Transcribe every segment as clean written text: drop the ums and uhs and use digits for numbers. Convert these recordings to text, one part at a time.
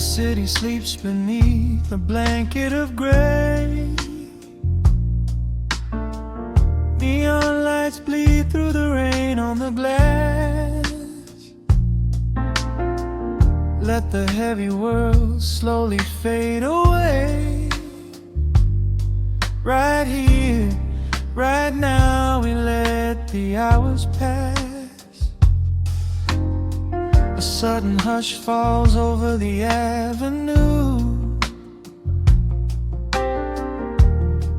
The city sleeps beneath a blanket of gray. Neon lights bleed through the rain on the glass. Let the heavy world slowly fade away. Right here, right now, we let the hours pass. A sudden hush falls over the avenue.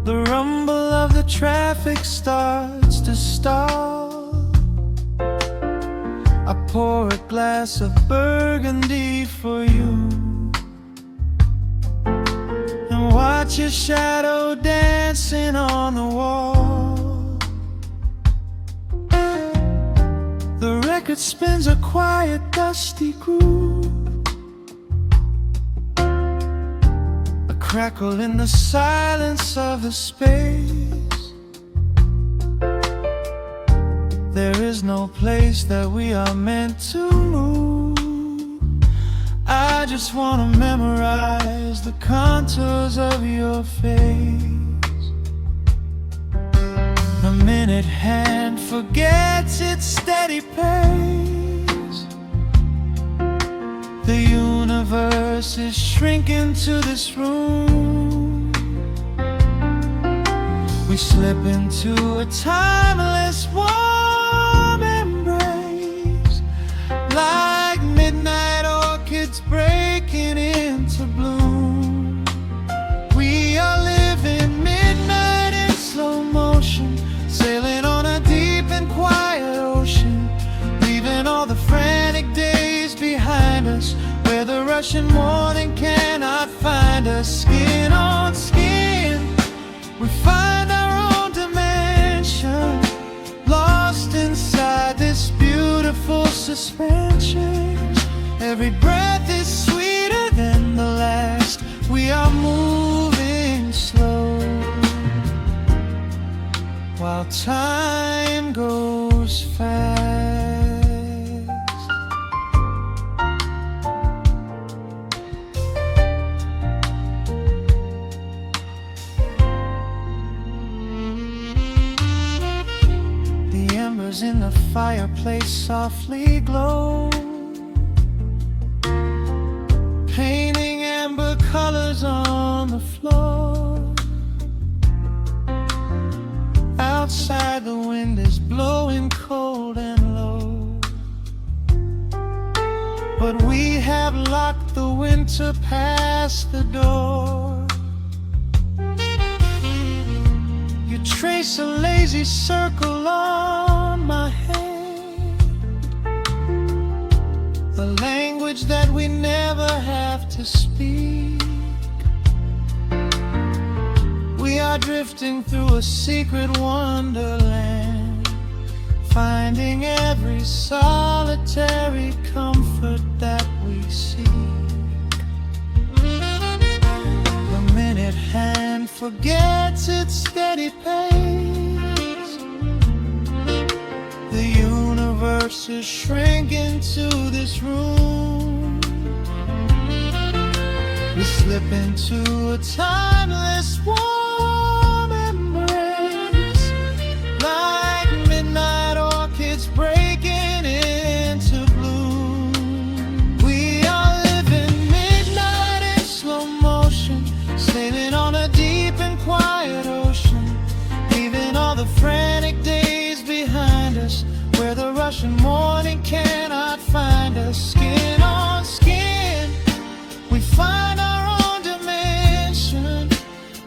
The rumble of the traffic starts to stall. I pour a glass of burgundy for you and watch your shadow dancing on the wall. The record spins a quiet, dusty groove, a crackle in the silence of the space. There is no place that we are meant to move. I just wanna memorize the contours of your face. The minute hand forgets its steady pace. The universe is shrinking to this room. We slip into a timeless warm embrace, like midnight orchids breaking into bloom. We are living midnight in slow motion, sailing on a deep and quiet ocean, leaving all the frantic days behind us, where the rushing morning cannot find us. Skin on skin, we find our own dimension, lost inside this beautiful suspension. Every breath is sweeter than the last. We are moving slow, while time goes fast. The embers in the fireplace softly glow, painting amber colors on the floor. Outside the wind is blowing cold and low, but we have locked the winter past the door. You trace a lazy circle on my hand, a language that we never have to speak. We are drifting through a secret wonderland, finding every solitary comfort that we seek. The minute hand forgets its steady pace. The universe is shrinking to this room. We slip into a timeless warm embrace, like midnight orchids breaking into bloom. We are living midnight in slow motion, sailing on a deep and quiet ocean, leaving all the frantic days behind us, where the rushing morning cannot find us. Skin on skin, we find our own dimension,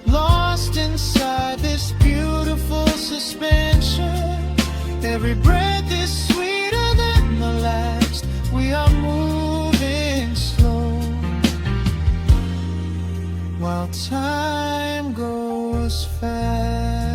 lost inside this beautiful suspension. Every breath is sweeter than the last. We are moving slow, while time goes fast.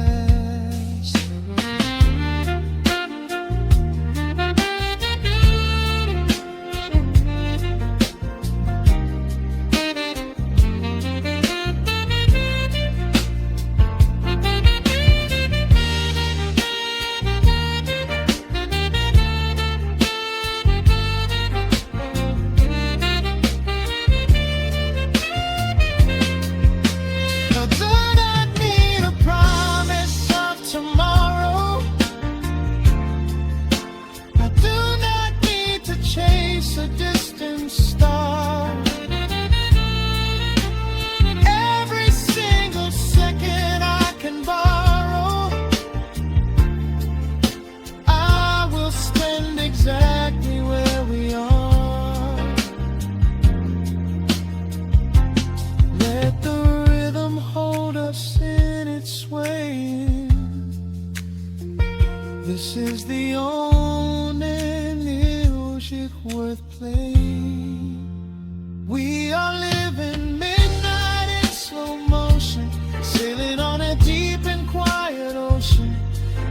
We are living midnight in slow motion, sailing on a deep and quiet ocean,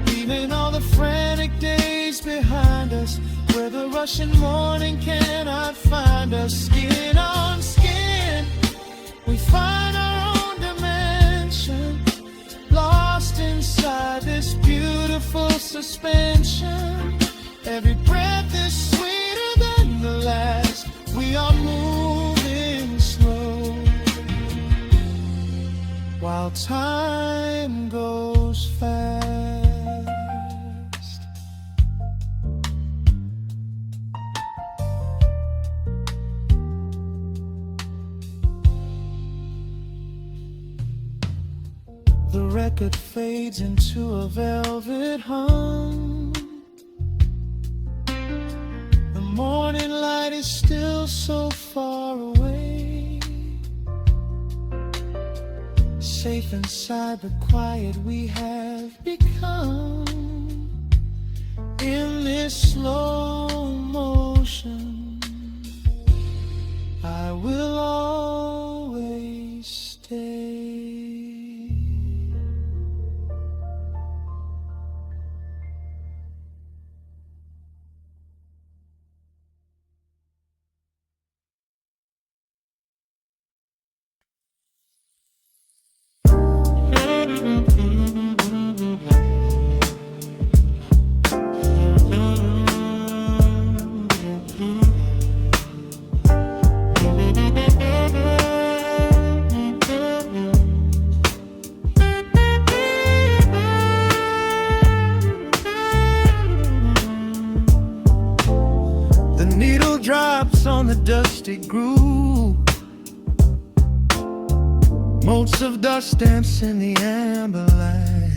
leaving all the frantic days behind us, where the rushing morning cannot find us. Skin on skin, we find our own dimension, lost inside this beautiful suspension. Every breath is sweeter than the last. We are moving slow, while time goes fast. The record fades into a velvet hum. The morning light is still so far away, safe inside the quiet we have become. In this slow motion, I will always stay. Drops on the dusty groove, motes of dust dance in the amber light.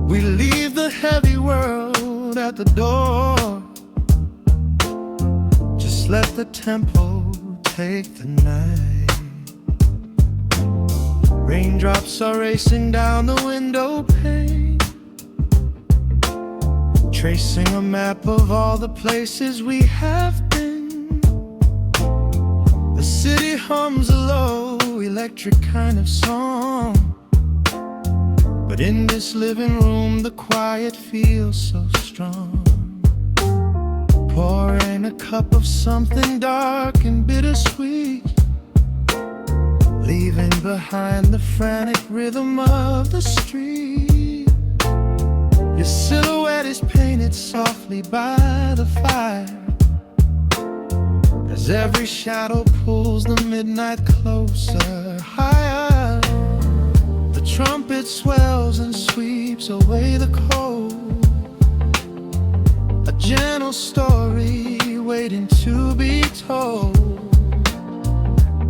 We leave the heavy world at the door, just let the tempo take the night. Raindrops are racing down the window pane, tracing a map of all the places we have been. The city hums a low, electric kind of song, but in this living room the quiet feels so strong. Pouring a cup of something dark and bittersweet, leaving behind the frantic rhythm of the street. Your silhouette is painted softly by the fire, as every shadow pulls the midnight closer, higher. The trumpet swells and sweeps away the cold, a gentle story waiting to be told.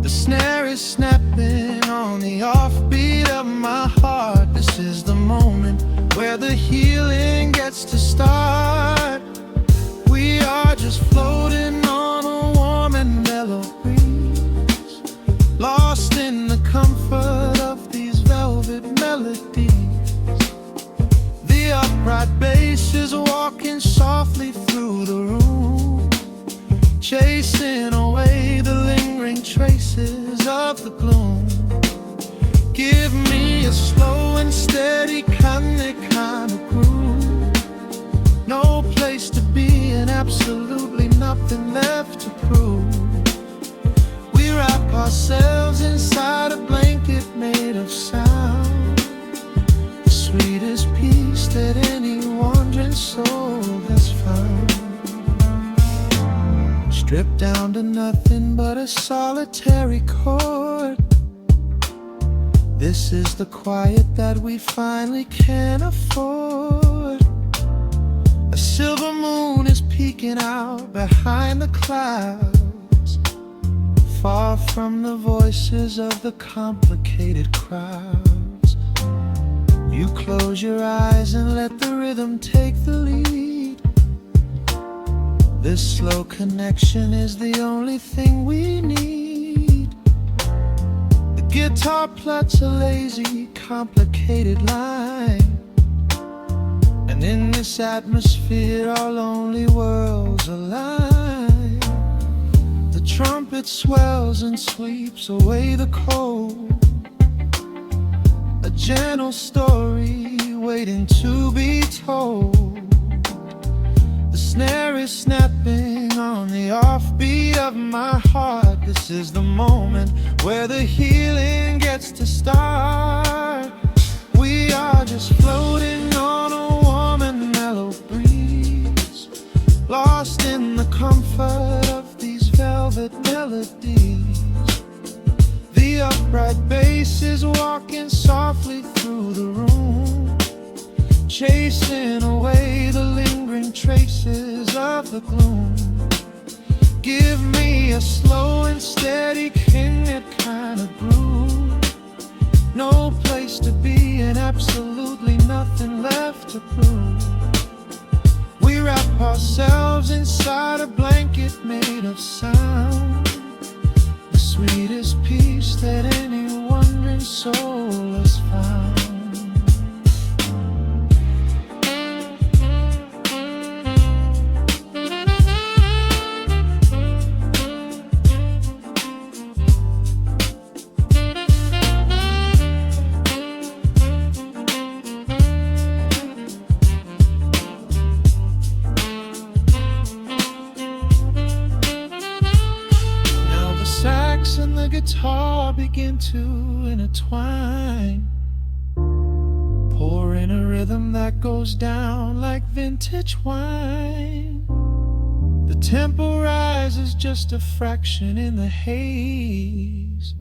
The snare is snapping on the offbeat of my heart. This is the moment where the healing gets to start. We are just floating on a warm and mellow breeze, lost in the comfort of these velvet melodies. The upright bass is walking softly through the room, chasing away the lingering traces of the gloom. Give me a slow and steady kind of groove, no place to be and absolutely nothing left to prove. We wrap ourselves inside a blanket made of sound, the sweetest peace that any wandering soul has found. Stripped down to nothing but a solitary chord, this is the quiet that we finally can afford. A silver moon is peeking out behind the clouds, far from the voices of the complicated crowds. You close your eyes and let the rhythm take the lead. This slow connection is the only thing we need. Guitar plucks a lazy, complicated line, and in this atmosphere our lonely worlds align. trumpet swells and sweeps away the cold. A gentle story waiting to be told. The snare is snapping on the offbeat of my heart. This is the moment where the healing gets to start. We are just floating on a warm and mellow breeze, lost in the comfort of these velvet melodies. The upright bass is walking softly through the room, chasing away the lingering traces of the gloom. Give me a slow and steady kindred kind of groove. No place to be and absolutely nothing left to prove. We wrap ourselves inside a blanket made of sound, the sweetest peace that any wandering soul has found. And the guitar begin to intertwine, pouring a rhythm that goes down like vintage wine. The tempo rises just a fraction in the haze,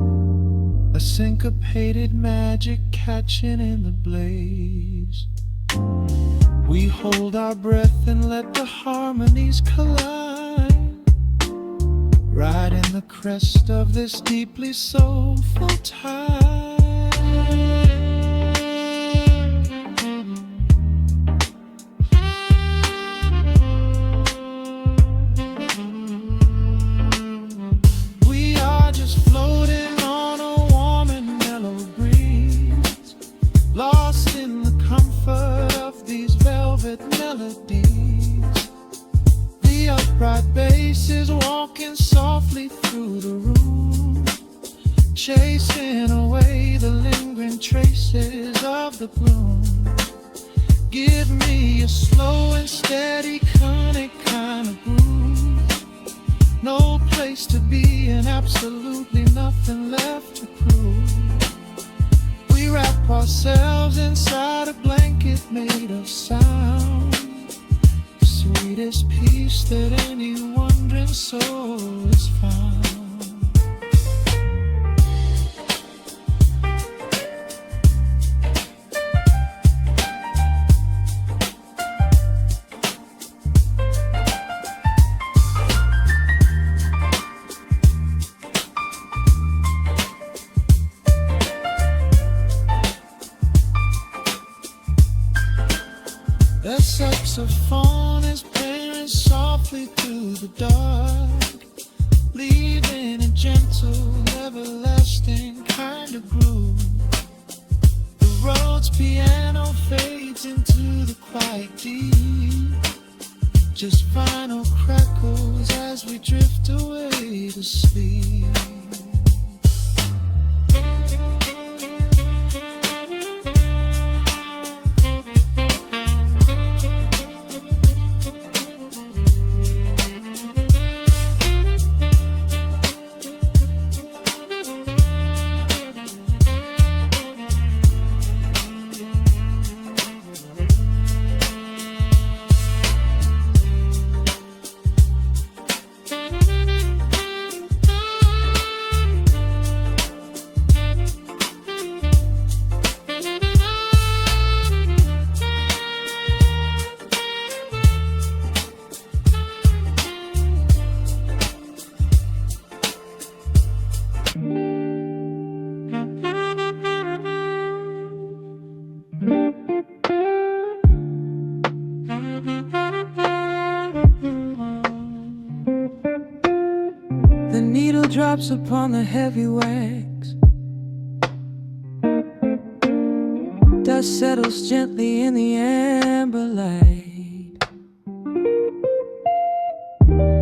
a syncopated magic catching in the blaze. We hold our breath and let the harmonies collide, riding the crest of this deeply soulful tide. We are just floating on a warm and mellow breeze, lost in the comfort of these velvet melodies. The upright bass is walking softly through the room, chasing away the lingering traces of the gloom. Give me a slow and steady conic kind of groove. No place to be and absolutely nothing left to prove. We wrap ourselves inside a blanket made of sound, the sweetest peace that any wandering soul has found. The saxophone is playing softly through the dark, leaving a gentle, everlasting kind of groove. The road's piano fades into the quiet deep, just vinyl crackles as we drift away to sleep. The needle drops upon the heavy wax. Dust settles gently in the amber light.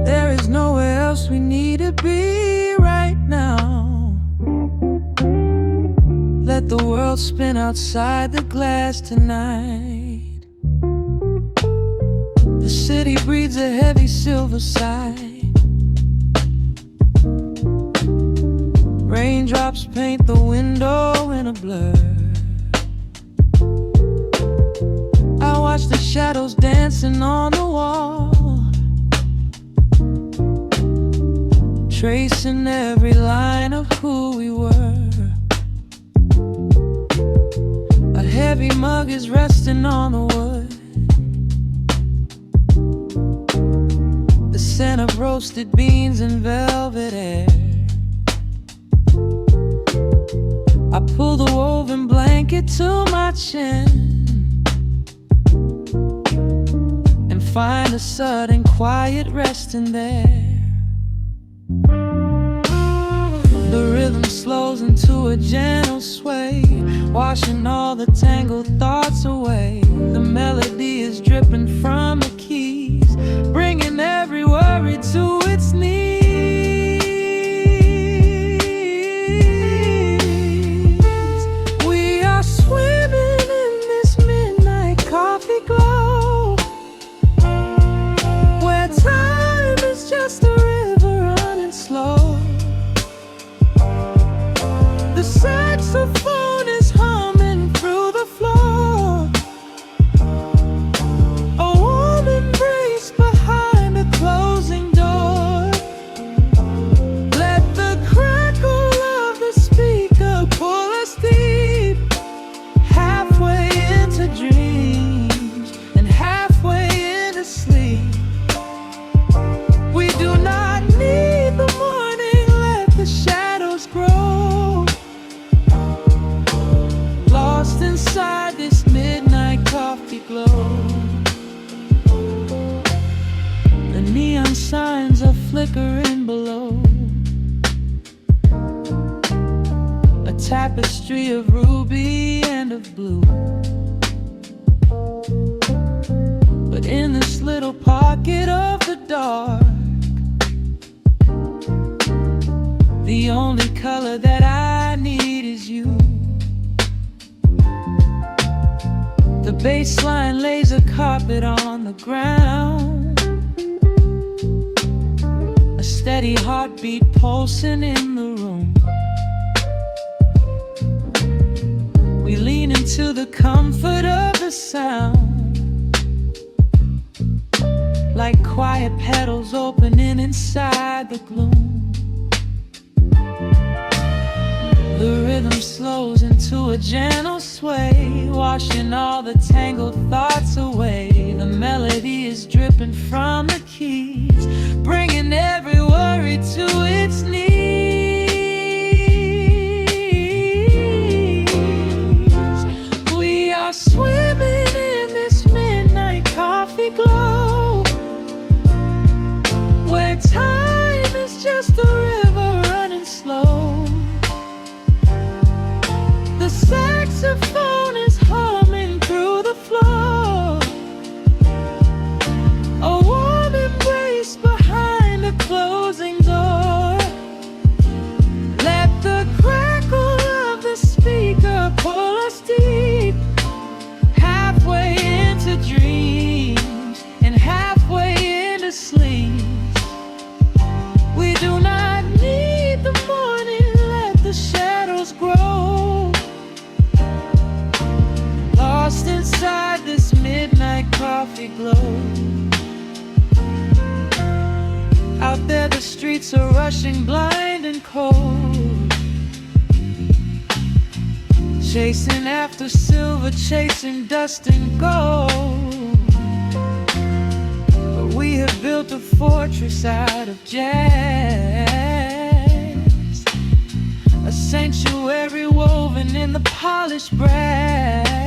There is nowhere else we need to be right now. Let the world spin outside the glass tonight. The city breathes a heavy silver sigh. Raindrops paint the window in a blur. I watch the shadows dancing on the wall, tracing every line of who we were. A heavy mug is resting on the wood. The scent of roasted beans and velvet air. I pull the woven blanket to my chin and find a sudden quiet resting there. The rhythm slows into a gentle sway, washing all the tangled thoughts away. The melody is dripping from the keys, bringing every worry to its knees. We are swimming in this midnight coffee glow, where time is just a river running slow. The saxophone is humming through the floor. A warm embrace behind a closing door. Let the crackle of the speaker pull us deep, halfway into dreams and halfway into sleep. We do not need the morning, let the shadows grow. Lost inside this midnight coffee glow. The neon signs are flickering below. A tapestry of ruby and of blue. But in this little pocket of the dark, the only color that I need is you. The bass line lays a carpet on the ground, a steady heartbeat pulsing in the room. We lean into the comfort of the sound, like quiet petals opening inside the gloom. The rhythm slows into a gentle sway, washing all the tangled thoughts away. The melody is dripping from the keys, bringing every worry to its knees. We are swimming in this midnight coffee glow, where time is just a river running slow. The saxophone is humming through the floor. A warm embrace behind a closing door. Let the crackle of the speaker pull us deep, halfway into dreams and halfway into sleep. We do not need the morning, let the shadows grow. Lost inside this midnight coffee glow. Out there the streets are rushing blind and cold, chasing after silver, chasing dust and gold. But we have built a fortress out of jazz, a sanctuary woven in the polished brass.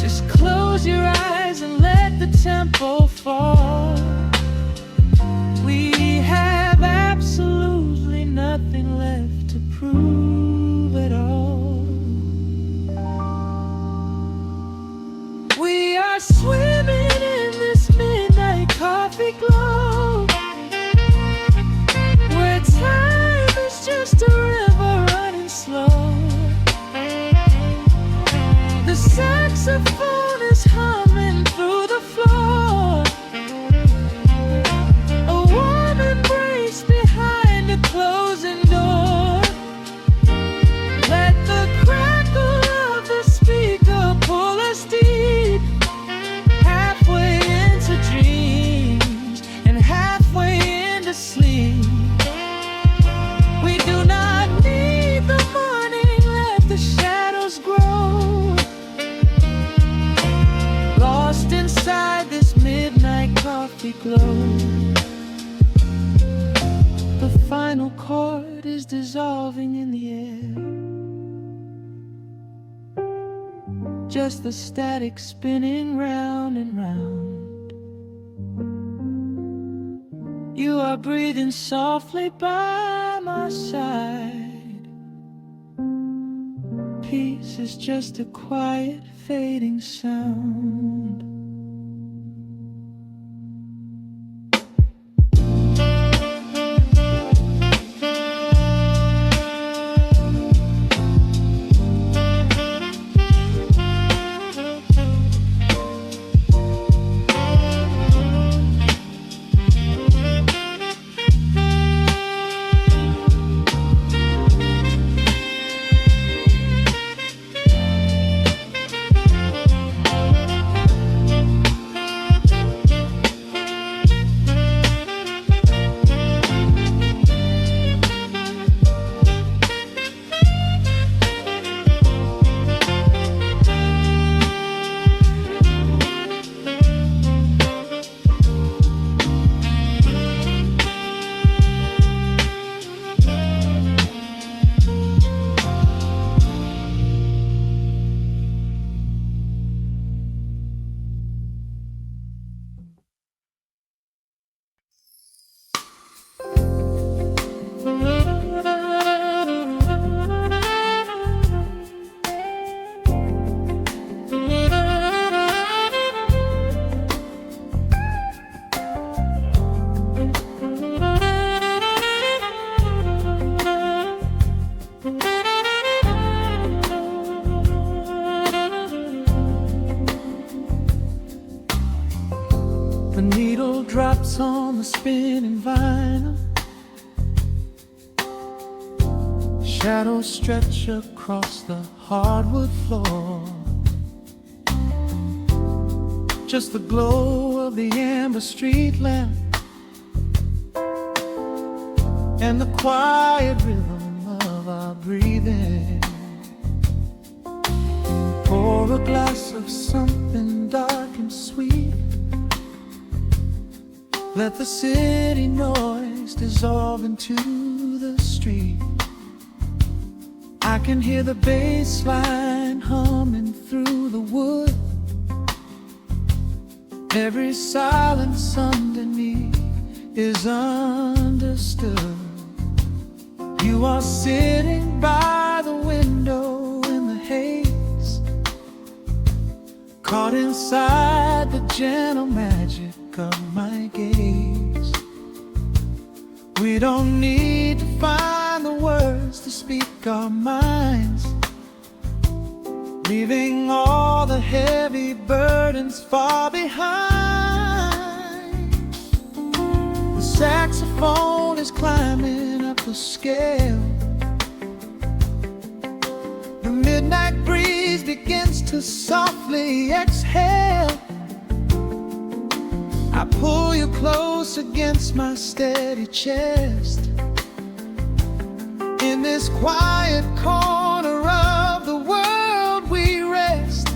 Just close your eyes and let the tempo fall. We have absolutely nothing left to prove at all. We are swimming in this midnight coffee glow, glow. The final chord is dissolving in the air, just the static spinning round and round. You are breathing softly by my side. Peace is just a quiet fading sound. The needle drops on the spinning vinyl. Shadows stretch across the hardwood floor. Just the glow of the amber street lamp and the quiet rhythm of our breathing. Pour a glass of something dark and sweet. Let the city noise dissolve into the street. I can hear the bass line humming through the wood. Every silence underneath is understood. You are sitting by the window in the haze, caught inside the gentle magic of my gaze. We don't need to find the words to speak our minds, leaving all the heavy burdens far behind. The saxophone is climbing up the scale. The midnight breeze begins to softly exhale. I pull you close against my steady chest. In this quiet corner of the world we rest.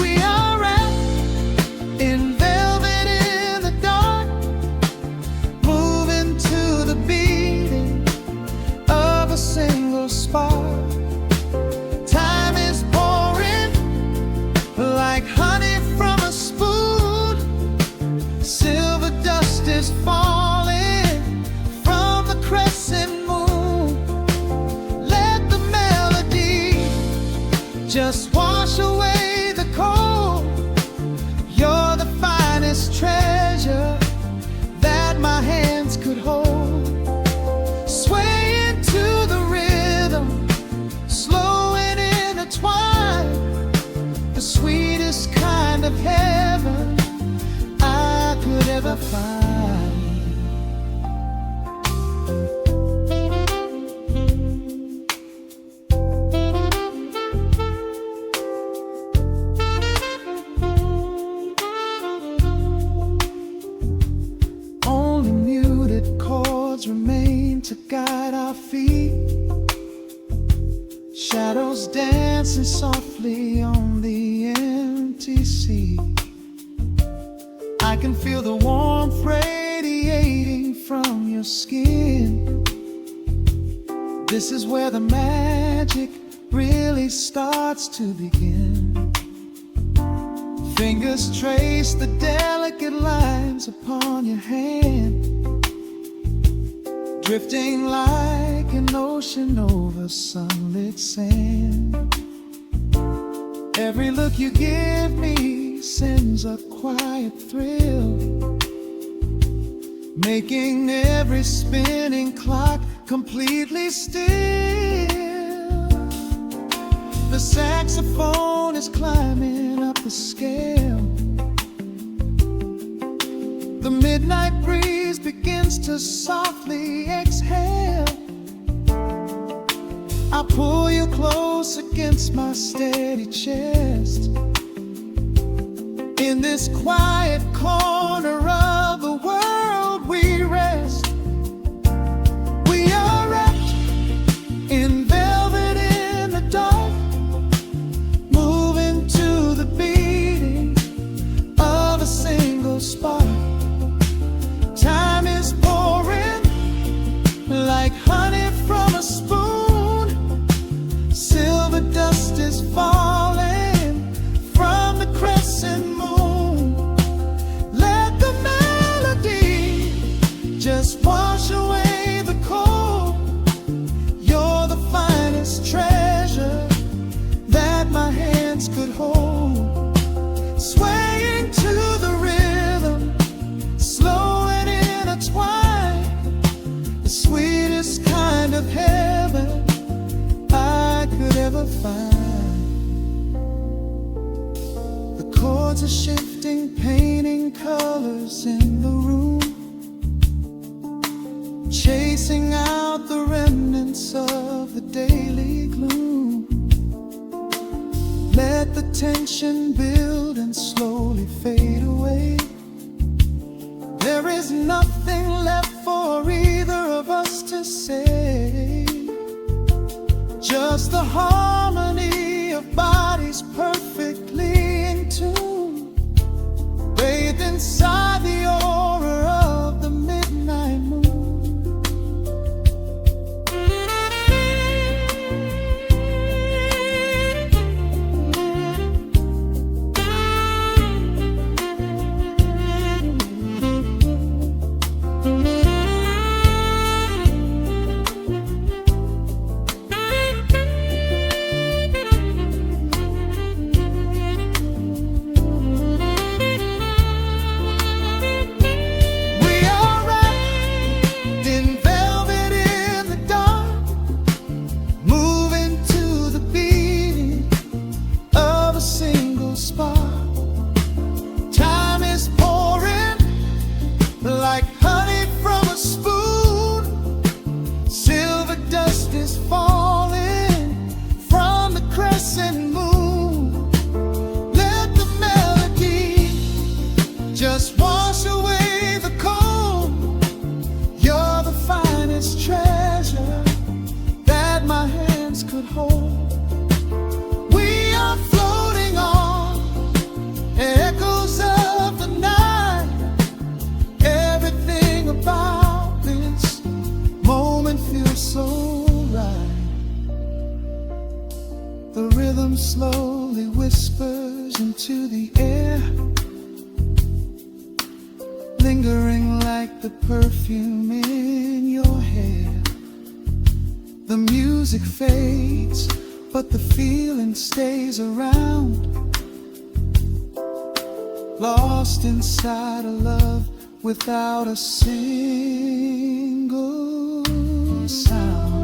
We are wrapped in velvet in the dark, moving to the beating of a single spark. Time is pouring like honey from a spoon. Silver dust is falling from the crescent moon. Let the melody just wash away the cold. You're the finest treasure that my hands could hold. Sway into the rhythm, slow and intertwined. The sweetest kind of heaven I could ever find. Only muted chords remain to guide our feet. Shadows dancing softly on the empty sea. I can feel the your skin. This is where the magic really starts to begin. Fingers trace the delicate lines upon your hand, drifting like an ocean over sunlit sand. Every look you give me sends a quiet thrill, making every spinning clock completely still. The saxophone is climbing up the scale. The midnight breeze begins to softly exhale. I pull you close against my steady chest. In this quiet corner of the world we rest. We are wrapped in velvet in the dark, moving to the beating of a single spark. Time is pouring like honey from a spoon. Silver dust is falling from the crescent moon. Let the melody just wash away the cold. You're the finest treasure that my hands could hold. Swaying to the rhythm, slow and intertwined, the sweetest kind of heaven I could ever find. The chords are shifting, painting colors in the room, chasing out the remnants of the daily gloom. Let the tension build and slowly fade away. There is nothing left for either of us to say. Just the harmony of bodies perfectly in tune, bathed inside the aura of the midnight moon. Like honey from a spoon, silver dust is falling from the crescent moon. Let the melody just wash away the cold. You're the finest treasure that my hands could hold. We are floating on echoes of the night. Everything about this moment feels so right. The rhythm slowly whispers into the air, lingering like the perfume in your hair. The music fades, but the feeling stays around, lost inside a love without a single sound.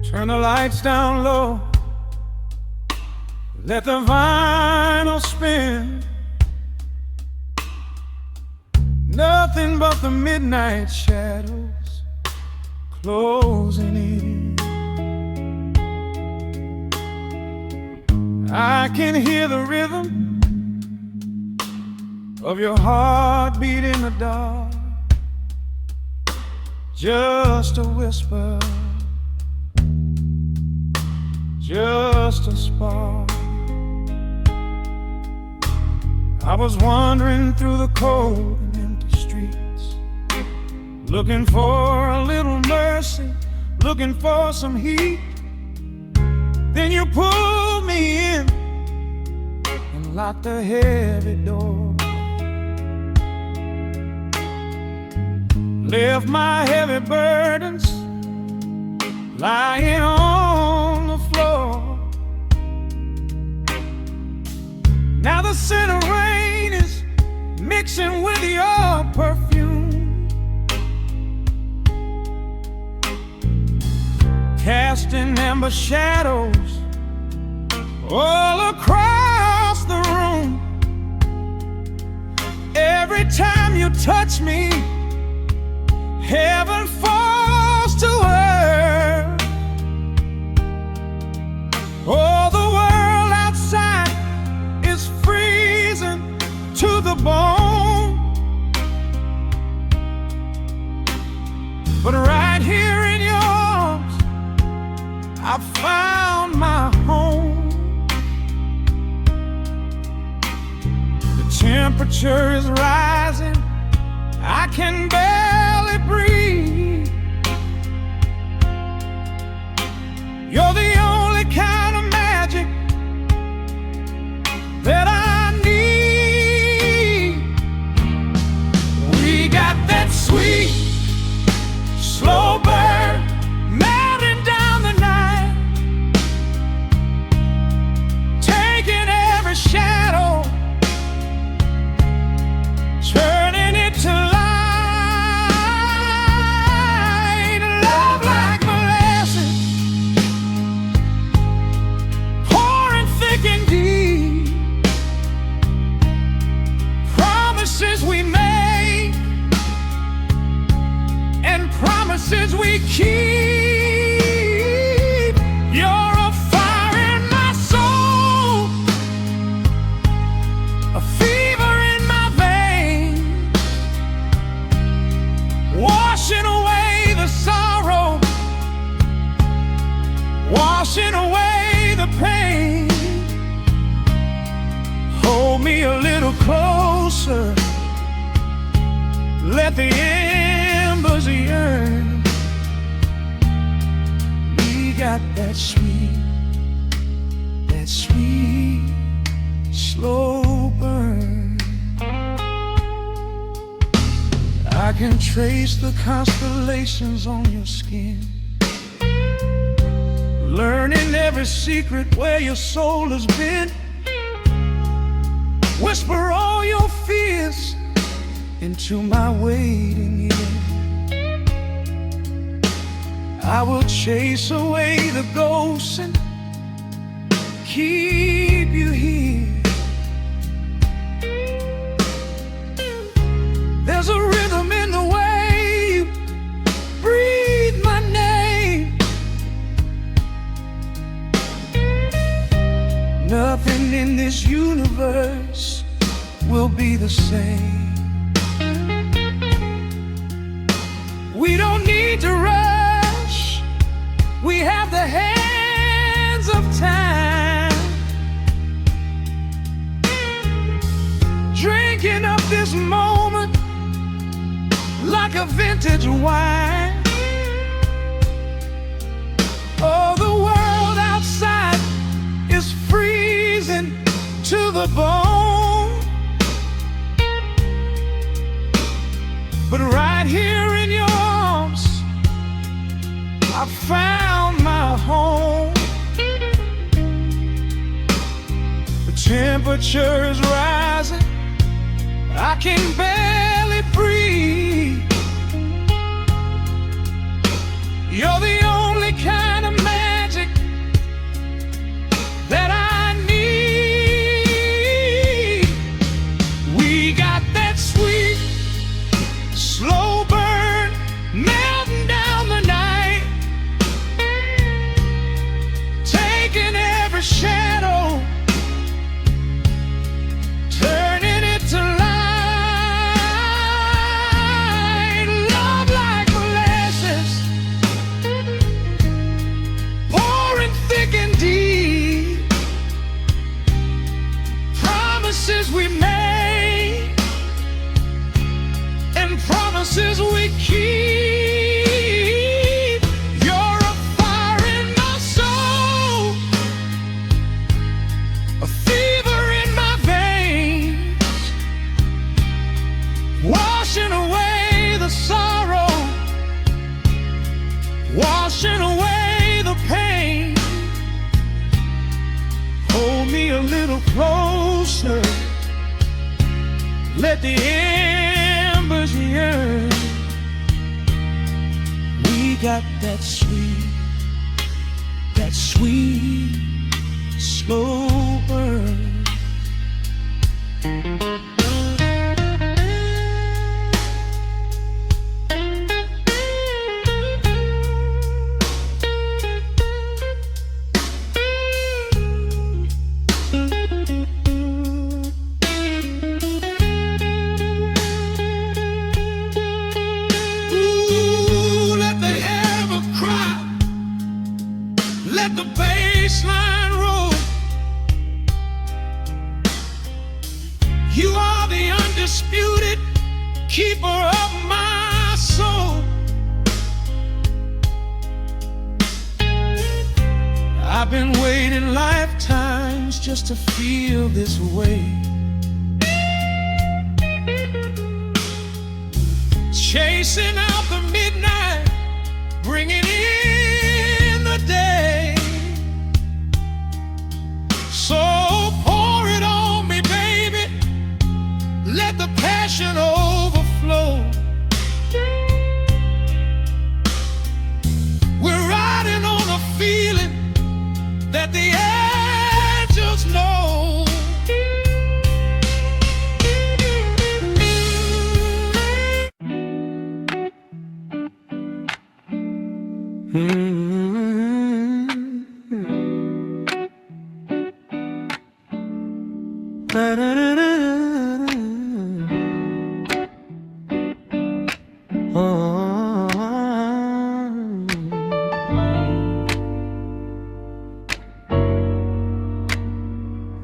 Turn the lights down low, let the vinyl spin. Nothing but the midnight shadows closing in. I can hear the rhythm of your heartbeat in the dark, just a whisper, just a spark. I was wandering through the cold and empty streets, looking for a little mercy, looking for some heat. Then you pulled me in and locked the heavy door, left my heavy burdens lying on the floor. Now the scent of rain is mixing with your perfume, casting amber shadows all across the room. Every time you touch me, heaven falls to earth. Oh, the world outside is freezing to the bone, but right here in your arms I found my home. The temperature is rising, I can barely breathe. You're the only kind of magic that I need. We got that sweet, slow burn melting down the night, taking every shadow, turning it to light. Love like molasses, pouring thick and deep. Promises we make and promises we keep. You're a fire in my soul, a fever in my veins, washing away the sorrow, washing away the pain. Hold me a little closer, let the embers yearn. We got that sweet, slow burn. I can trace the constellations on your skin, learning every secret where your soul has been. Whisper all your fears into my waiting ear. I will chase away the ghosts and keep you here. There's a rhythm in the way you breathe my name. Nothing in this universe will be the same. We don't need to rush, we have the hands of time, drinking up this moment like a vintage wine. Oh, the world outside is freezing to the bone, but right here in your arms I found my home. The temperature is rising, I can barely breathe. You're the only kind of magic that I need. We got that sweet, let the embers yearn. We got that sweet, slow burn. Let the bass line roll. You are the undisputed keeper of my soul. I've been waiting lifetimes just to feel this way. Chasing out the midnight, bringing in the day. So pour it on me, baby. Let the passion overflow. We're riding on a feeling that the angels know.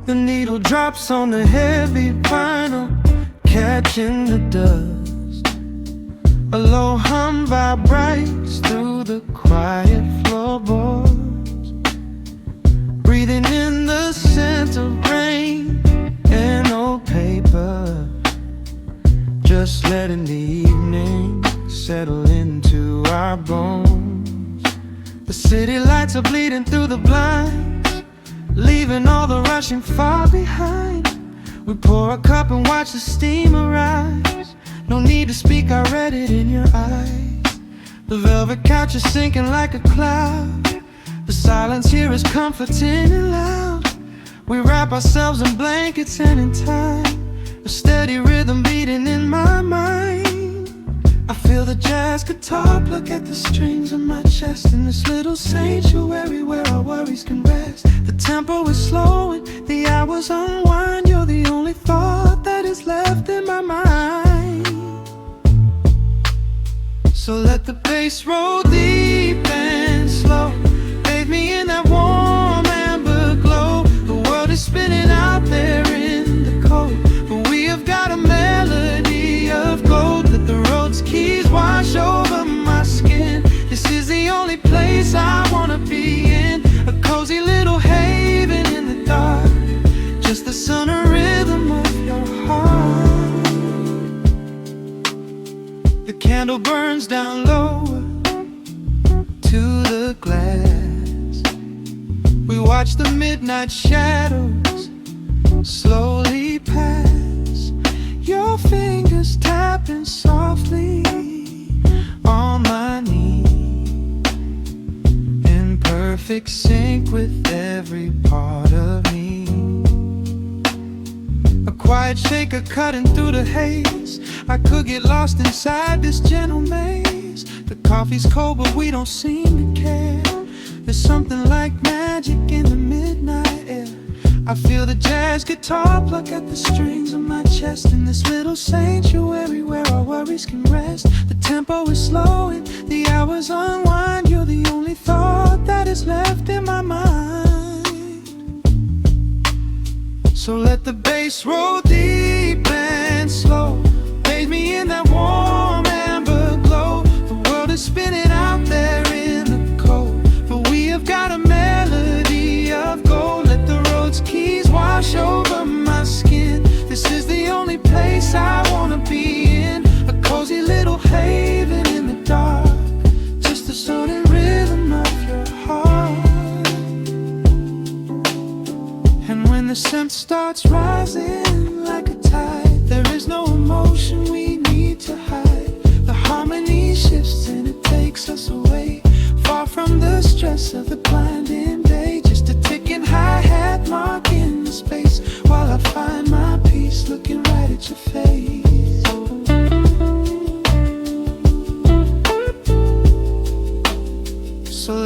The needle drops on the heavy vinyl, catching the dust. A low hum vibrates through the quiet floorboards, breathing in the scent of rain and old paper. Just letting the evening settle into our bones. The city lights are bleeding through the blinds, leaving all the rushing far behind. We pour a cup and watch the steam arise. No need to speak, I read it in your eyes. The velvet couch is sinking like a cloud. The silence here is comforting and loud. We wrap ourselves in blankets and in time, a steady rhythm beating in my mind. I feel the jazz guitar pluck at the strings of my chest, in this little sanctuary where our worries can rest. The tempo is slowing, the hours unwind. You're the only thought that is left in my mind. So let the bass roll deep and slow, bathe me in that warm amber glow. The world is spinning out there in the cold, but we have got a melody of gold. Let the road's keys wash over my skin. This is the only place I wanna be in, a cozy little haven in the dark, just the sound and rhythm of your heart. The candle burns down lower to the glass. We watch the midnight shadows slowly pass. Your fingers tapping softly on my knee, in perfect sync with every part of me. A quiet shaker cutting through the haze. I could get lost inside this gentle maze. The coffee's cold but we don't seem to care. There's something like magic in the midnight air. I feel the jazz guitar pluck at the strings of my chest, in this little sanctuary where our worries can rest. The tempo is slowing, the hours unwind. You're the only thought that is left in my mind. So let the bass roll deep and slow, bathe me in that warm amber glow. The world is spinning out there in the cold, but we have got a melody of gold. Let the road's keys wash over my skin. This is the only place I wanna be in, a cozy little haven in the dark, just the sound and rhythm of your heart. And when the scent starts rising like a tide, there is no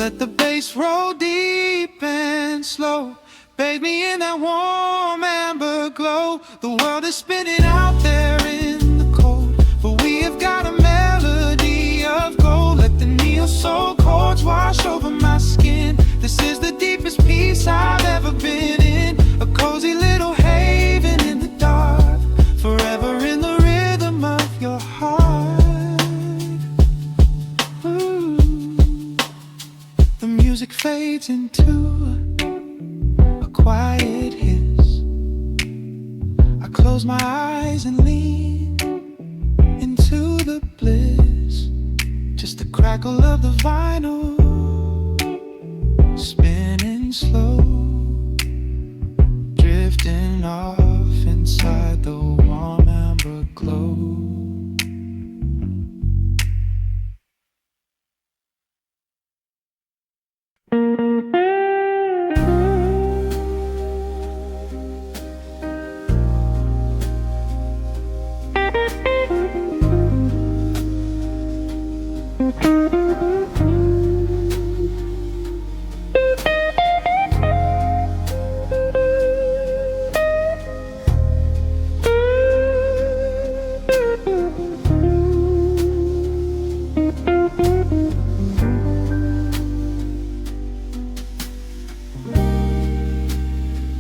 Let the bass roll deep and slow. Bathe me in that warm amber glow. The world is spinning out there in the cold, but we have got a melody of gold. Let the neo-soul chords wash over my skin. This is the deepest peace I've ever been in. A cozy little haven in the dark, forever in the rhythm of your heart. Ooh. The music fades into a quiet hiss. I close my eyes and lean into the bliss. Just the crackle of the vinyl spinning slow, drifting off inside the warm amber glow.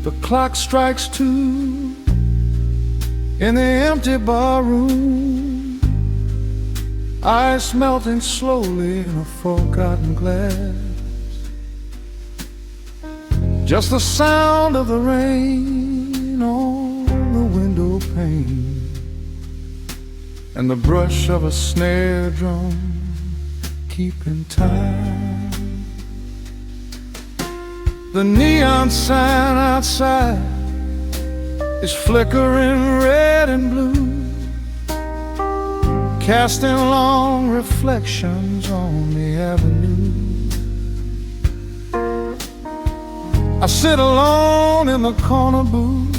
The clock strikes 2 in the empty barroom, ice melting slowly in a forgotten glass. Just the sound of the rain on the window pane, and the brush of a snare drum keeping time. The neon sign outside is flickering red and blue, casting long reflections on the avenue. I sit alone in the corner booth,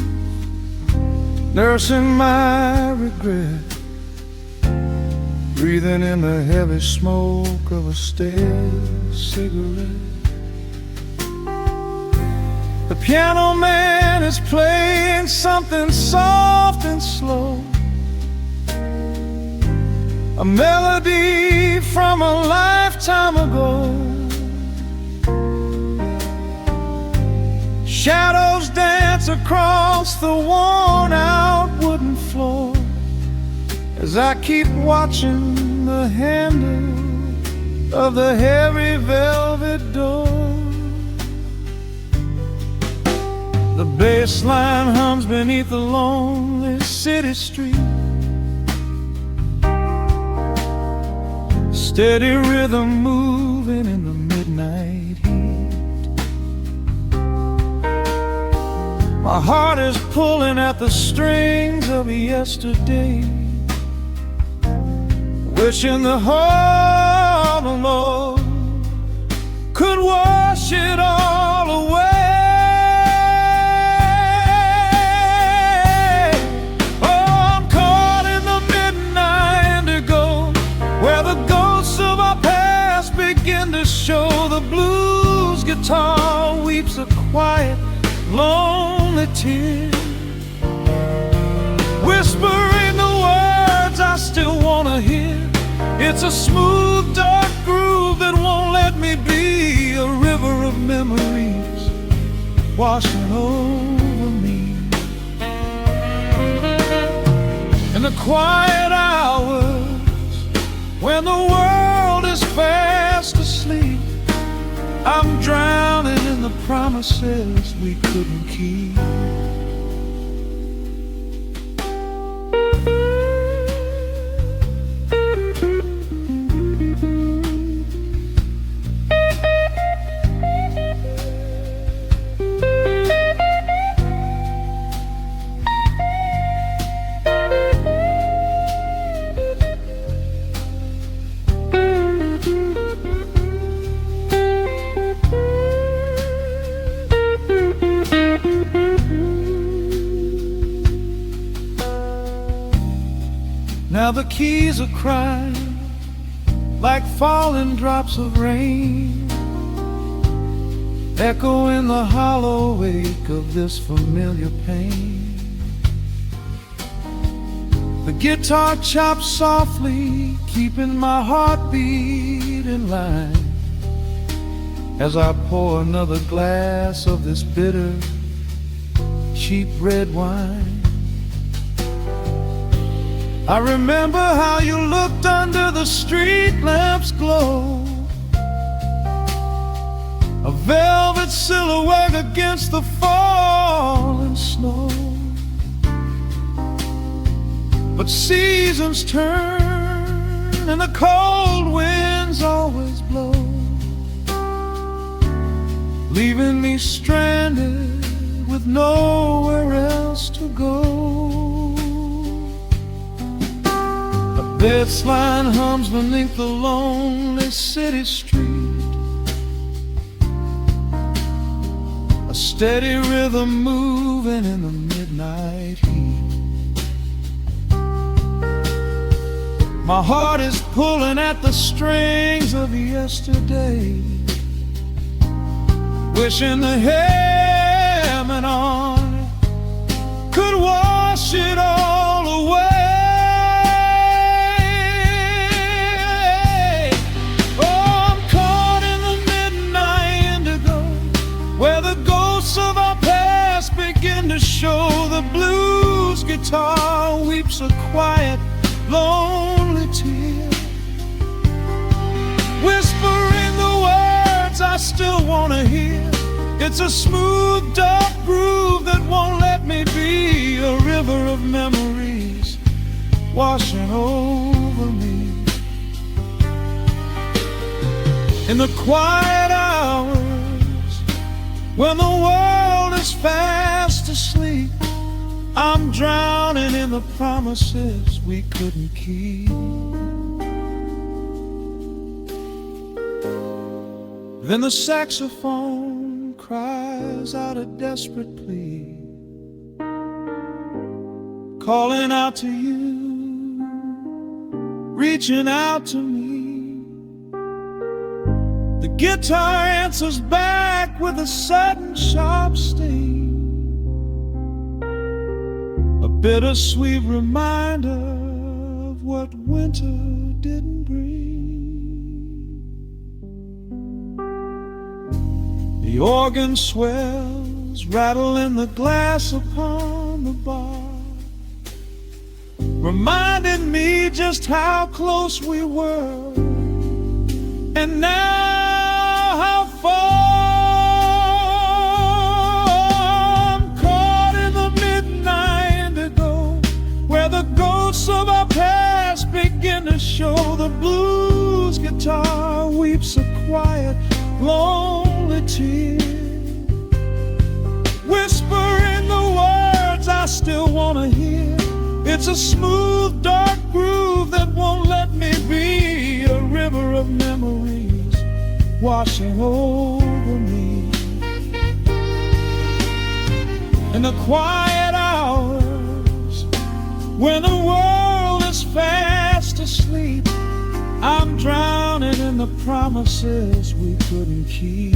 nursing my regret, breathing in the heavy smoke of a stale cigarette. The piano man is playing something soft and slow, a melody from a lifetime ago. Shadows dance across the worn-out wooden floor as I keep watching the handle of the heavy velvet door. The bass line hums beneath the lonely city street, steady rhythm moving in the midnight heat. My heart is pulling at the strings of yesterday, wishing the heart alone could wash it all away. Show the blues guitar weeps a quiet, lonely tear, whispering the words I still wanna hear. It's a smooth, dark groove that won't let me be, a river of memories washing over me. In the quiet hours when the world is fast asleep, I'm drowning in the promises we couldn't keep. Now the keys are crying like falling drops of rain. echo in the hollow wake of this familiar pain. The guitar chops softly, keeping my heartbeat in line, as I pour another glass of this bitter, cheap red wine. I remember how you looked under the street lamp's glow, a velvet silhouette against the falling snow. But seasons turn and the cold winds always blow, leaving me stranded with nowhere else to go. A bass line hums beneath the lonely city street, a steady rhythm moving in the midnight heat. My heart is pulling at the strings of yesterday, wishing the hammer on it could wash it all away. Oh, I'm caught in the midnight indigo, where the ghosts of our past begin to show. The blues guitar weeps a quiet, lonely tear, whispering the words I still want to hear. It's a smooth, dark groove that won't let me be, a river of memories washing over me. In the quiet hours, when the world is fast asleep, I'm drowning in the promises we couldn't keep. Then the saxophone cries out a desperate plea, calling out to you, reaching out to me. The guitar answers back with a sudden sharp sting, a bittersweet reminder of what winter didn't bring. The organ swells, rattling the glass upon the bar, reminding me just how close we were, and now how far. I'm caught in the midnight indigo, where the ghosts of our past begin to show. The blues guitar weeps a quiet, lonely tear, whispering the words I still want to hear. It's a smooth, dark groove that won't let me be, a river of memories washing over me. In the quiet hours, when the world is fast asleep, I'm drowning in the promises we couldn't keep.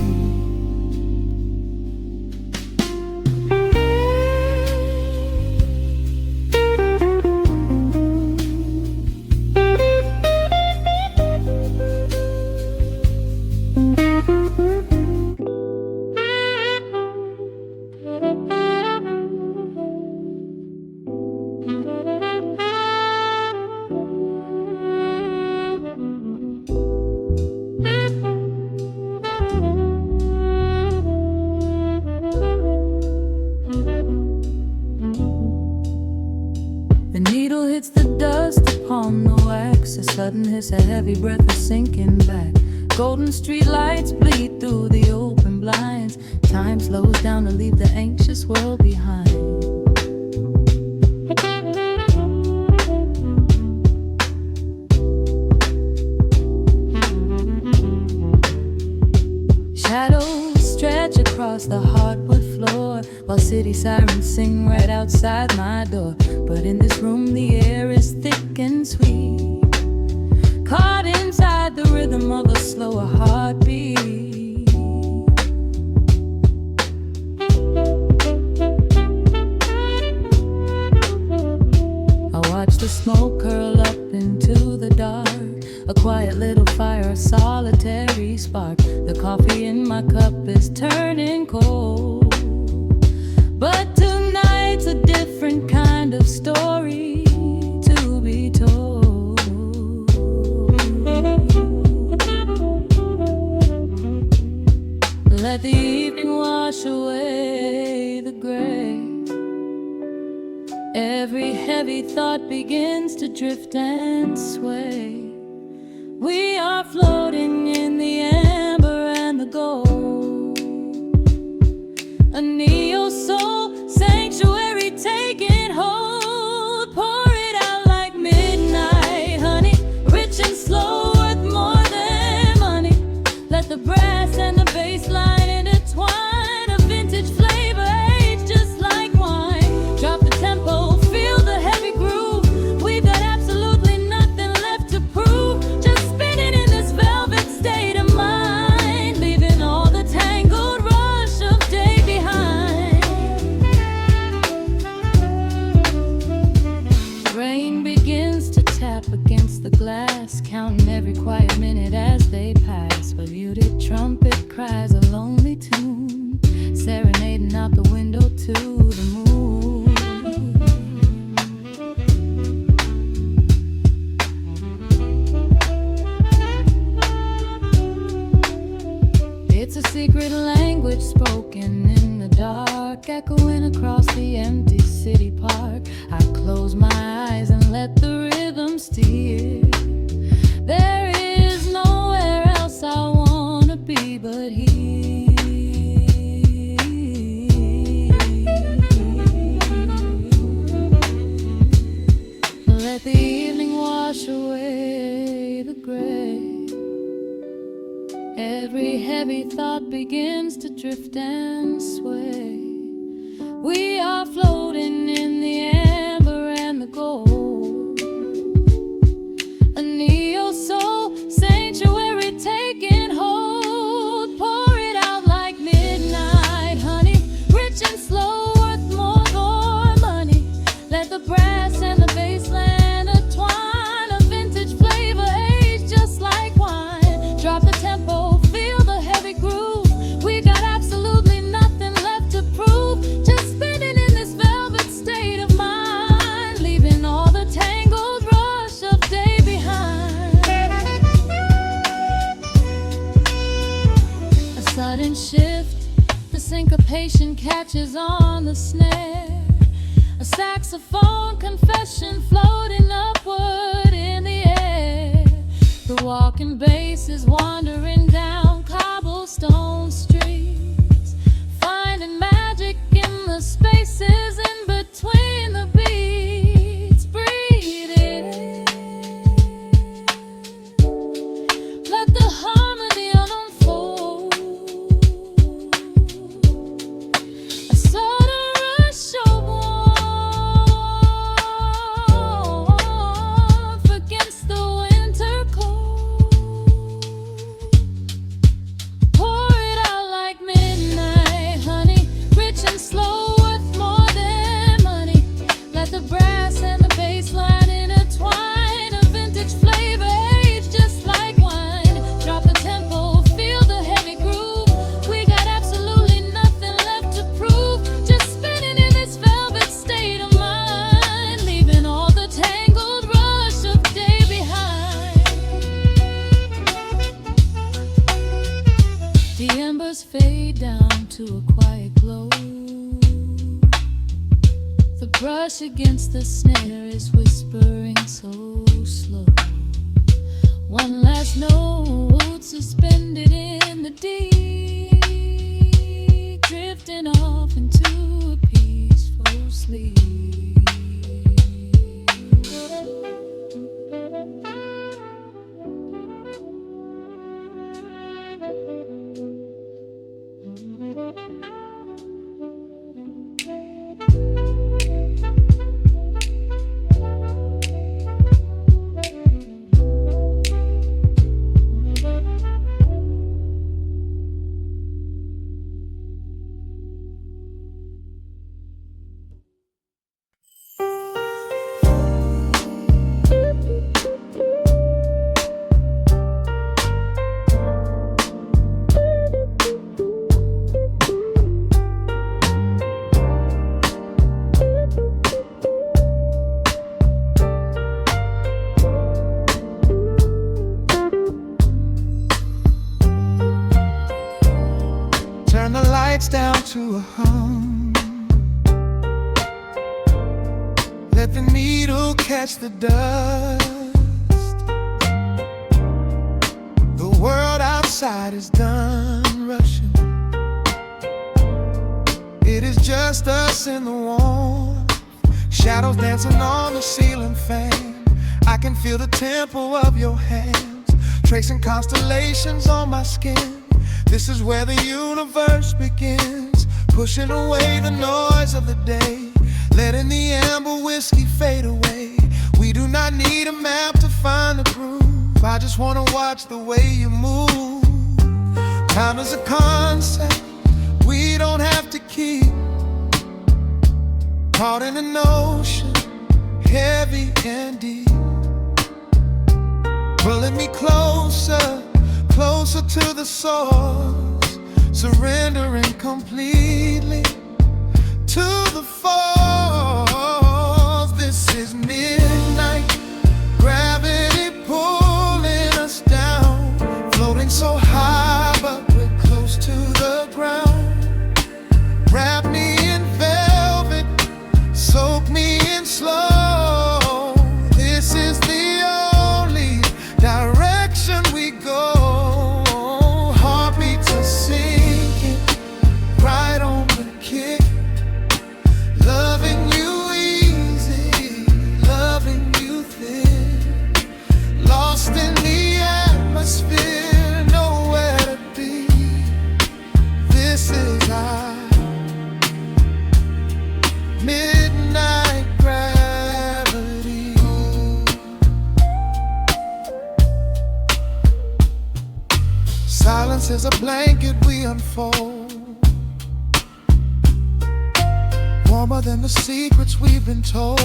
The needle hits the dust upon the wax, a sudden hiss, a heavy breath, a sinking back. Golden street lights bleed through the open blinds. Time slows down to leave the anxious world behind. Shadows stretch across the hardwood floor, while city sirens sing right outside my door. But in this room the air is thick and sweet, caught inside the rhythm of a slower heartbeat. the smoke curl up into the dark. A quiet little fire, a solitary spark. The coffee in my cup is turning cold. But tonight's a different kind of story to be told. Let the evening wash away the gray. Every heavy thought begins to drift and sway. We are floating in the amber and the gold. A neo-soul sanctuary taking hold. Pour it out like midnight honey, rich and slow, worth more than money. Let the brass and the bass line intertwine. A vintage flavor aged just like wine. Drop the tempo, feel the heavy groove. We've got absolutely nothing left to prove. Just spinning in this velvet state of mind, leaving all the tangled rush of day behind. Rain begins to tap against the glass, counting every quiet minute as they pass. A muted trumpet cries a lonely tune, serenading out the window to the moon. It's a secret language spoken in the dark, echoing across the empty city park. I close my eyes and let the rhythm steer. There is nowhere else I wanna be but here. Let the evening wash away the gray. Every heavy thought begins to drift and sway. We are floating in the amber and the gold. A neo-soul sanctuary taking hold. Pour it out like midnight honey, rich and slow, worth more than money. Let the brass and the bass line intertwine. A vintage flavor aged just like wine. Drop the tempo, feel the heavy groove. We got absolutely nothing left to prove. Just spinning in this velvet state of mind, leaving all the tangled rush of day behind. A sudden shift, the syncopation catches on the snare. A saxophone confession floating upward in the air. The walking bass is wandering down cobblestone streets, finding magic in the spaces in between the beats. Breathe it in. Let the harmony unfold. A sudden rush of warmth against the winter cold. Pour it out like midnight honey, rich and slow, worth more than money. Let the brass and the bass line intertwine. A vintage flavor aged just like wine. Drop the tempo, feel the heavy groove. We got absolutely nothing left to prove. Just spinning in this velvet state of mind, leaving all the tangled rush of day behind. The embers fade down to a quiet glow. The brush against the snare is whispering so slow. One last note suspended in the deep, drifting off into a peaceful sleep. lights down to a hum. Let the needle catch the dust. The world outside is done rushing. It is just us in the warmth, shadows dancing on the ceiling fan. I can feel the tempo of your hands, tracing constellations on my skin. This is where the universe begins, pushing away the noise of the day, letting the amber whiskey fade away. We do not need a map to find the groove. I just wanna watch the way you move. Time is a concept we don't have to keep. Caught in an ocean, heavy and deep, pulling me closer, closer to the source, surrendering completely to the force. This is midnight, gravity pulling us down, floating so high but we're close to the ground. Wrap me in velvet, soak me in slow. This is the only direction we go. Heartbeats are sinking, right on the kick. Loving you easy, loving you thin. Lost in the atmosphere, nowhere to be. This is our midnight gravity. Silence is a blanket we unfold, warmer than the secrets we've been told.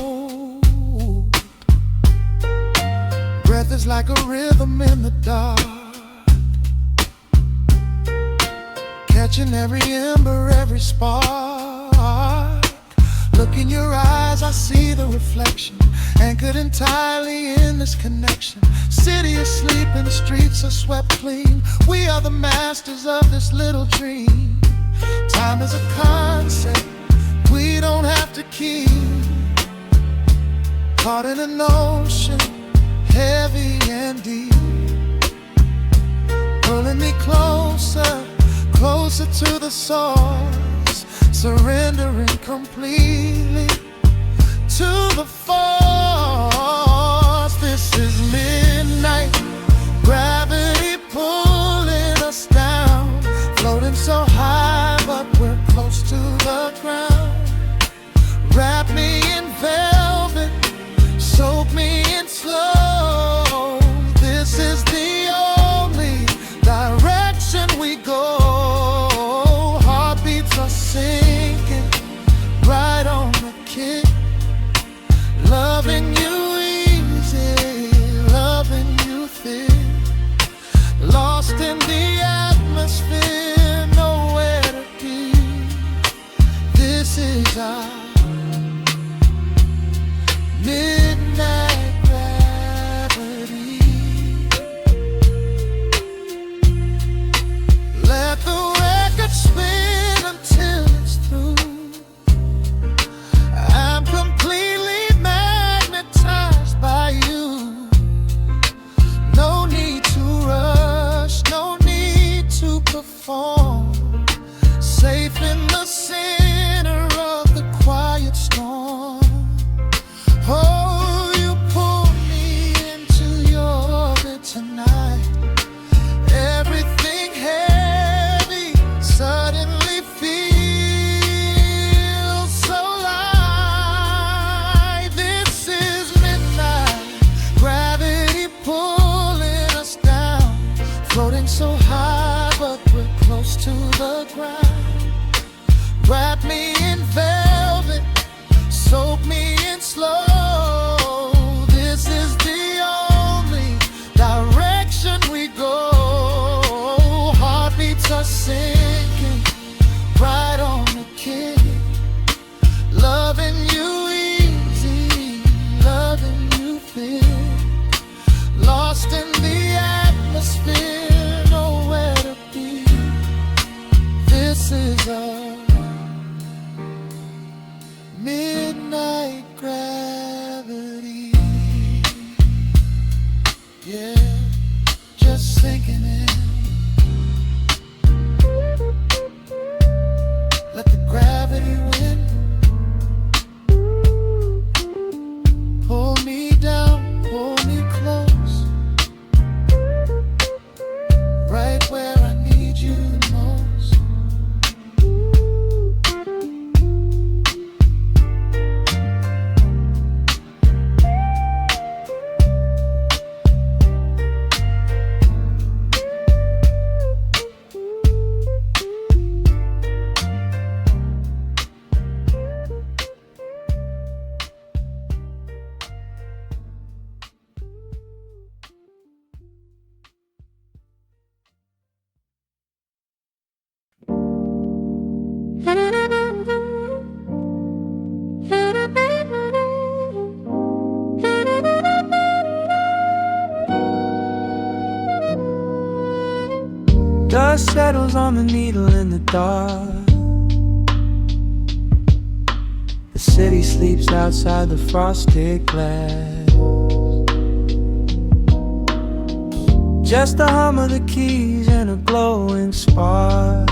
Breath is like a rhythm in the dark, catching every ember, every spark. Look in your eyes, I see the reflection, anchored entirely in this connection. City is sleeping, streets are swept clean. We are the masters of this little dream. Time is a concept we don't have to keep. Caught in an ocean, heavy and deep, pulling me closer, closer to the source, surrendering completely to the force. This is midnight, gravity pulling us down, floating so high but we're close to the ground. Wrap me in velvet, soak me in slow. This is the only direction we go. Heartbeats are sinking, right on the kick. Loving you easy, loving you thin. Lost in the atmosphere, nowhere to be. This is our midnight gravity. Let the record spin until it's through. I'm completely magnetized by you. No need to rush, no need to perform. Safe in the center of the quiet storm. Oh, you pull me into your orbit tonight. Everything heavy suddenly feels so light. This is midnight, gravity pulling us down, floating so high but we're close to the ground. Wrap me in velvet, soak me in slow. This is the only direction we go. Heartbeats are sinking, right on the kick. Loving you easy, loving you thin. Lost in the atmosphere, nowhere to be. This is a Dust settles on the needle in the dark. The city sleeps outside the frosted glass. Just the hum of the keys and a glowing spark.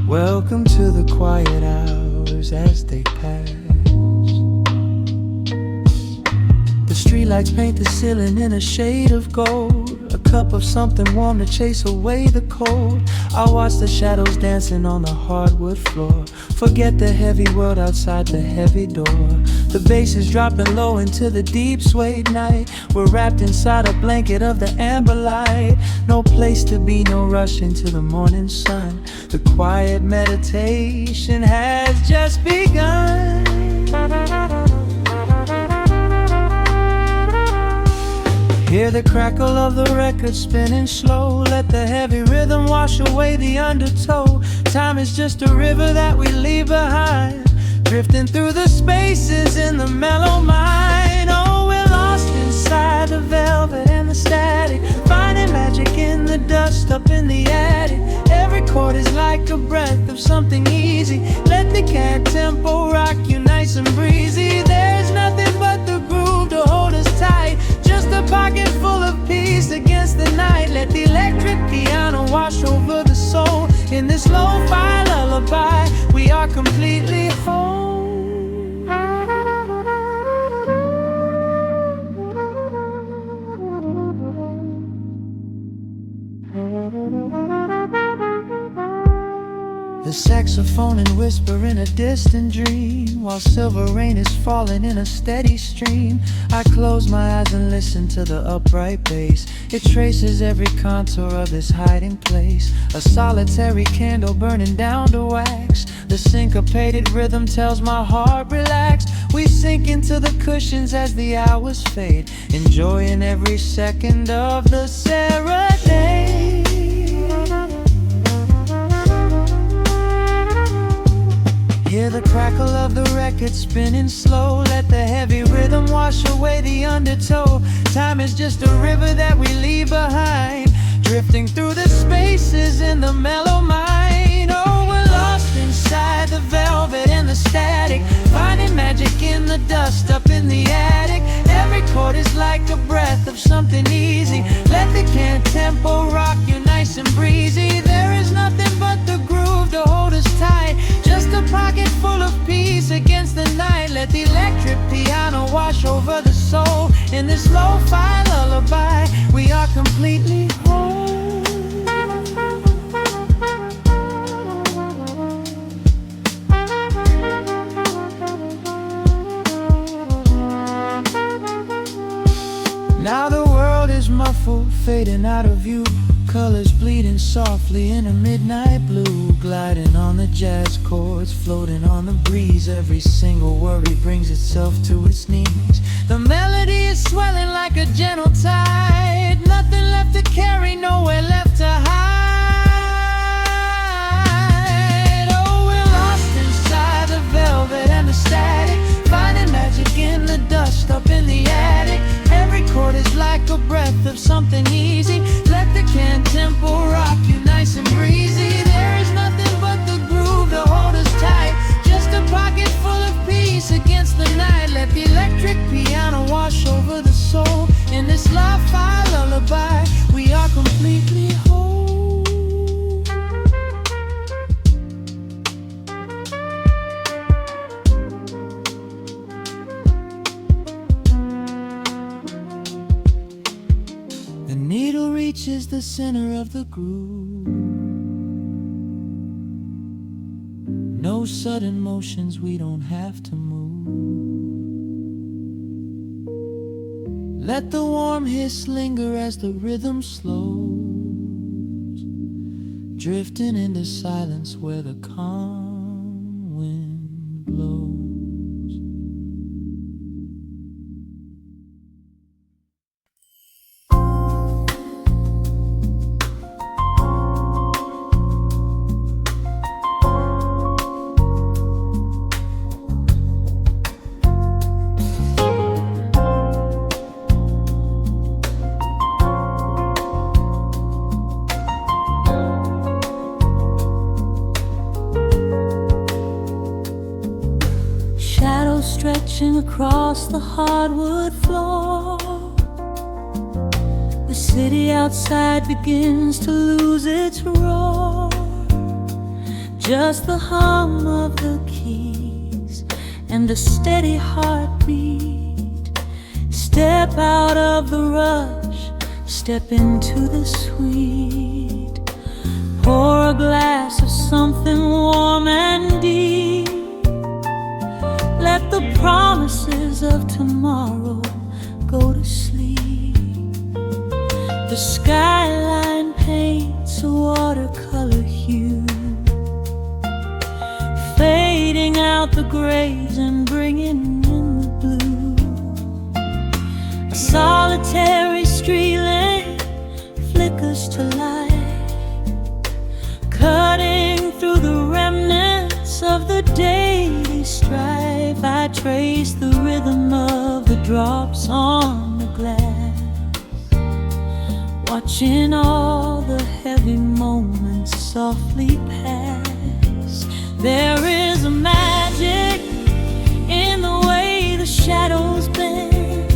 Welcome to the quiet hours as they pass. The streetlights paint the ceiling in a shade of gold. A cup of something warm to chase away the cold. I watch the shadows dancing on the hardwood floor. Forget the heavy world outside the heavy door. The bass is dropping low into the deep swayed night. We're wrapped inside a blanket of the amber light. No place to be, no rush into the morning sun. The quiet meditation has just begun. Hear the crackle of the record spinning slow. Let the heavy rhythm wash away the undertow. Time is just a river that we leave behind, drifting through the spaces in the mellow mind. Oh, we're lost inside the velvet and the static, finding magic in the dust up in the attic. Every chord is like a breath of something easy. Let the cat tempo rock you nice and breezy. There's nothing but the groove to hold us tight. Just a pocket full of peace against the night. Let the electric piano wash over the soul. In this lo-fi lullaby, we are completely whole. The saxophone and whisper in a distant dream, while silver rain is falling in a steady stream. I close my eyes and listen to the upright bass. It traces every contour of this hiding place. A solitary candle burning down to wax. The syncopated rhythm tells my heart relax. We sink into the cushions as the hours fade, enjoying every second of the serenade. Hear the crackle of the record spinning slow. Let the heavy rhythm wash away the undertow. Time is just a river that we leave behind, drifting through the spaces in the mellow mind. Oh, we're lost inside the velvet and the static, finding magic in the dust up in the attic. Every chord is like a breath of something easy. Let the can tempo rock you nice and breezy. There is nothing but the groove to hold us tight. Just a pocket full of peace against the night. Let the electric piano wash over the soul. In this lo-fi lullaby, we are completely whole. Now the world is muffled, fading out of view. Colors bleeding softly in a midnight blue, gliding on the jazz chords, floating on the breeze. Every single worry brings itself to its knees. The melody is swelling like a gentle tide. Nothing left to carry, nowhere left to hide. Oh, we're lost inside the velvet and the static, finding magic in the dust up in the attic. Every chord is like a breath of something easy. Let the can tempo rock you nice and breezy. There is nothing but the groove to hold us tight. Just a pocket full of peace against the night. Let the electric piano wash over the soul. In this lo-fi lullaby, we are completely whole. The needle reaches the center of the groove. No sudden motions, we don't have to move. Let the warm hiss linger as the rhythm slows, drifting into silence where the calm wind blows. stretching across the hardwood floor. The city outside begins to lose its roar. Just the hum of the keys and a steady heartbeat. Step out of the rush, step into the sweet. Pour a glass of something warm and deep. Let the promises of tomorrow go to sleep. The skyline paints a watercolor hue, fading out the grays and bringing in the blue. A solitary street lamp flickers to light, cutting through the remnants of the daily strife. I trace the rhythm of the drops on the glass, watching all the heavy moments softly pass. There is a magic in the way the shadows bend,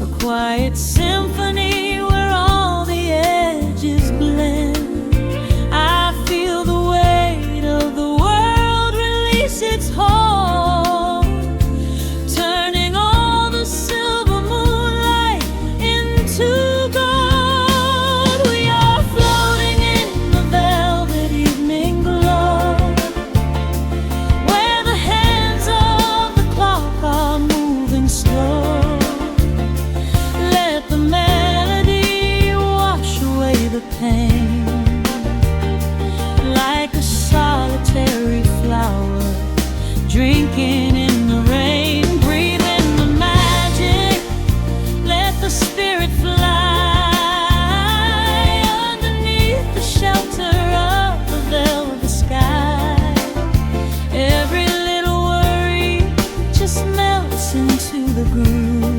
a quiet symphony where all the edges blend. I feel the weight of the world release its hold, turning all the silver moonlight into gold. We are floating in the velvet evening glow, where the hands of the clock are moving slow. Let the melody wash away the pain, like a solitary flower drinking in the rain. Breathe in the magic, let the spirit fly underneath the shelter of the velvet sky. Every little worry just melts into the groove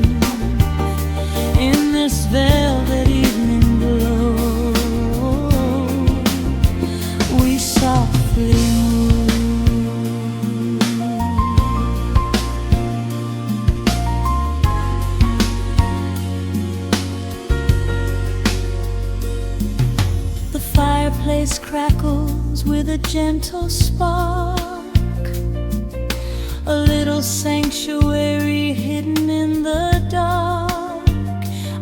in this velvet evening glow. We softly move. The fireplace crackles with a gentle spark, a little sanctuary hidden in the dark.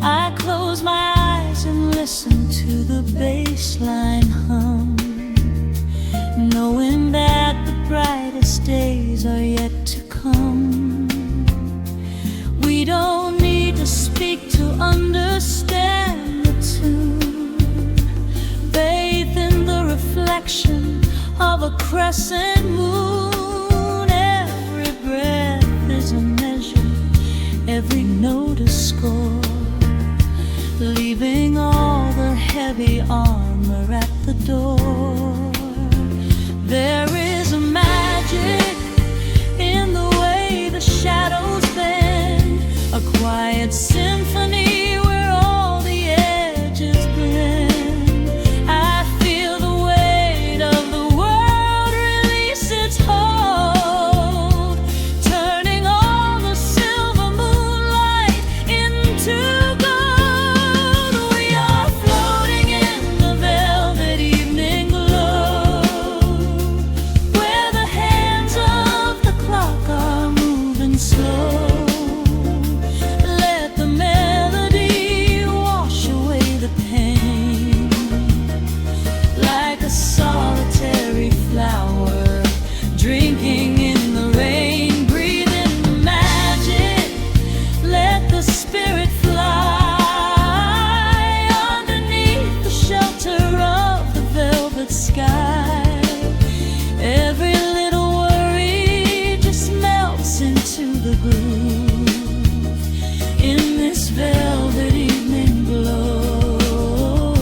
I close my eyes and listen to the bass line hum, knowing that the brightest days are yet to come. We don't need to speak to understand the tune. Bathe in the reflection of a crescent moon. Every breath is a measure, every note a score, leaving all the heavy armor at the door. There is a magic in the way the shadows bend, a quiet symphony where all the edges blend. I feel the weight of the world release its hold, turning all the silver moonlight into gold. We are floating in the velvet evening glow, where the hands of the clock are moving slow. Let the melody wash away the pain, like a solitary flower drinking in the rain. Breathe in the magic, let the spirit fly underneath the shelter of the velvet sky. Every little worry just melts into the groove in this velvet evening glow.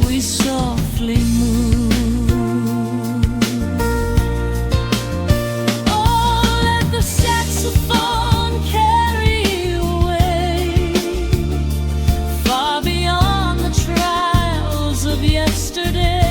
We softly move. Oh, let the saxophone carry you away, far beyond the trials of yesterday.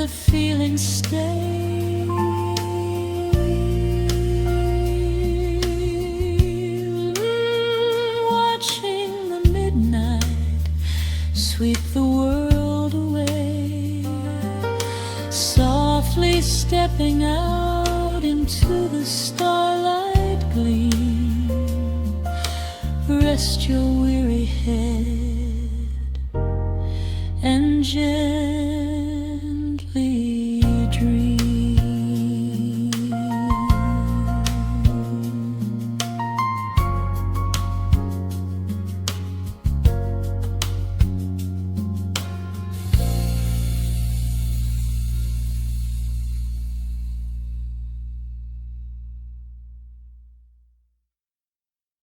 the feeling stay. Watching the midnight sweep the world away, softly stepping out into the starlight gleam. Rest your weary head and gently dream.